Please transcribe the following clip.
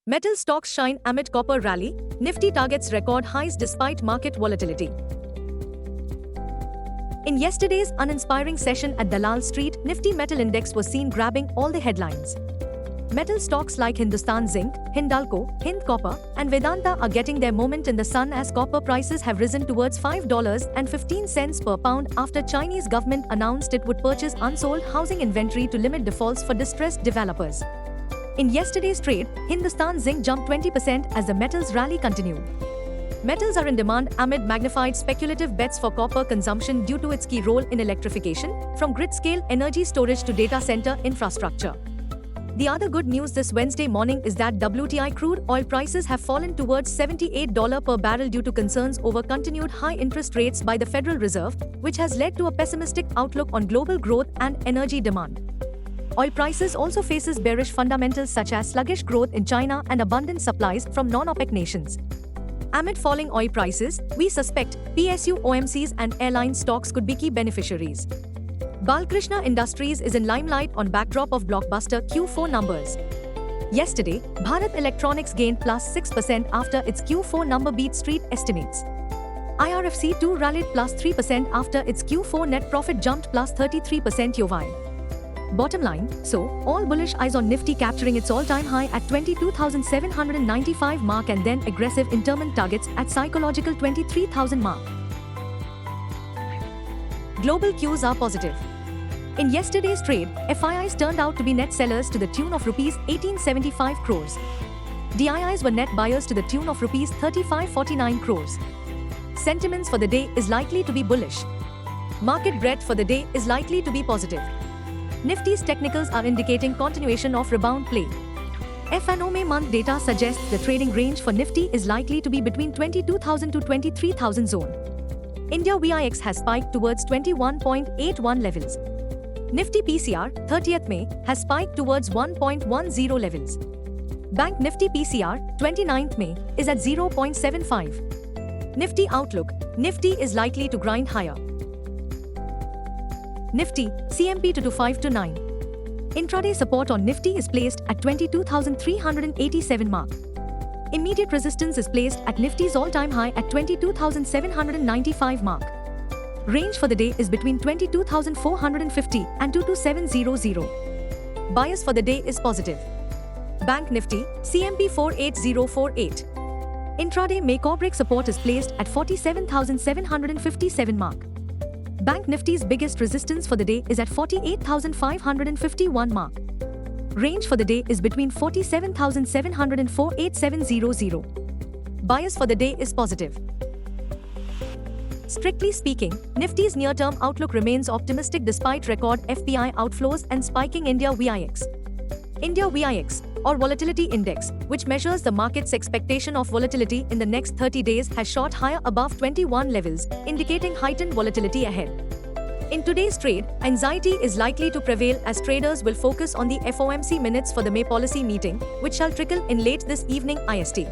Metal stocks shine amid copper rally. Nifty targets record highs despite market volatility. In yesterday's uninspiring session at Dalal Street, Nifty Metal Index was seen grabbing all the headlines. Metal stocks like Hindustan Zinc, Hindalco, Hind Copper, and Vedanta are getting their moment in the sun as copper prices have risen towards $5.15 per pound after Chinese government announced it would purchase unsold housing inventory to limit defaults for distressed developers. In yesterday's trade, Hindustan Zinc jumped 20% as the metals rally continued. Metals are in demand amid magnified speculative bets for copper consumption due to its key role in electrification, from grid-scale energy storage to data center infrastructure. The other good news this Wednesday morning is that WTI crude oil prices have fallen towards $78 per barrel due to concerns over continued high interest rates by the Federal Reserve, which has led to a pessimistic outlook on global growth and energy demand. Oil prices also faces bearish fundamentals such as sluggish growth in China and abundant supplies from non-OPEC nations. Amid falling oil prices, we suspect PSU OMCs and airline stocks could be key beneficiaries. Balkrishna Industries is in limelight on backdrop of blockbuster Q4 numbers. Yesterday, Bharat Electronics gained plus 6% after its Q4 number beat street estimates. IRFC too rallied plus 3% after its Q4 net profit jumped plus 33% year-over-year. Bottom line, so, all bullish eyes on Nifty capturing its all-time high at 22,795 mark and then aggressive interment targets at psychological 23,000 mark. Global cues are positive. In yesterday's trade, FIIs turned out to be net sellers to the tune of Rs 1875 crores. DIIs were net buyers to the tune of Rs 3549 crores. Sentiments for the day is likely to be bullish. Market breadth for the day is likely to be positive. Nifty's technicals are indicating continuation of rebound play. F&O month data suggests the trading range for Nifty is likely to be between 22,000 to 23,000 zone. India VIX has spiked towards 21.81 levels. Nifty PCR, 30th May, has spiked towards 1.10 levels. Bank Nifty PCR, 29th May, is at 0.75. Nifty outlook, Nifty is likely to grind higher. Nifty, CMP 22529. Intraday support on Nifty is placed at 22,387 mark. Immediate resistance is placed at Nifty's all-time high at 22,795 mark. Range for the day is between 22,450 and 22700. Bias for the day is positive. Bank Nifty, CMP 48048. Intraday make or break support is placed at 47,757 mark. Bank Nifty's biggest resistance for the day is at 48,551 mark. Range for the day is between 47,700 and 48700. Bias for the day is positive. Strictly speaking, Nifty's near-term outlook remains optimistic despite record FPI outflows and spiking India VIX. India VIX, or Volatility Index, which measures the market's expectation of volatility in the next 30 days, has shot higher above 21 levels, indicating heightened volatility ahead. In today's trade, anxiety is likely to prevail as traders will focus on the FOMC minutes for the May policy meeting, which shall trickle in late this evening IST.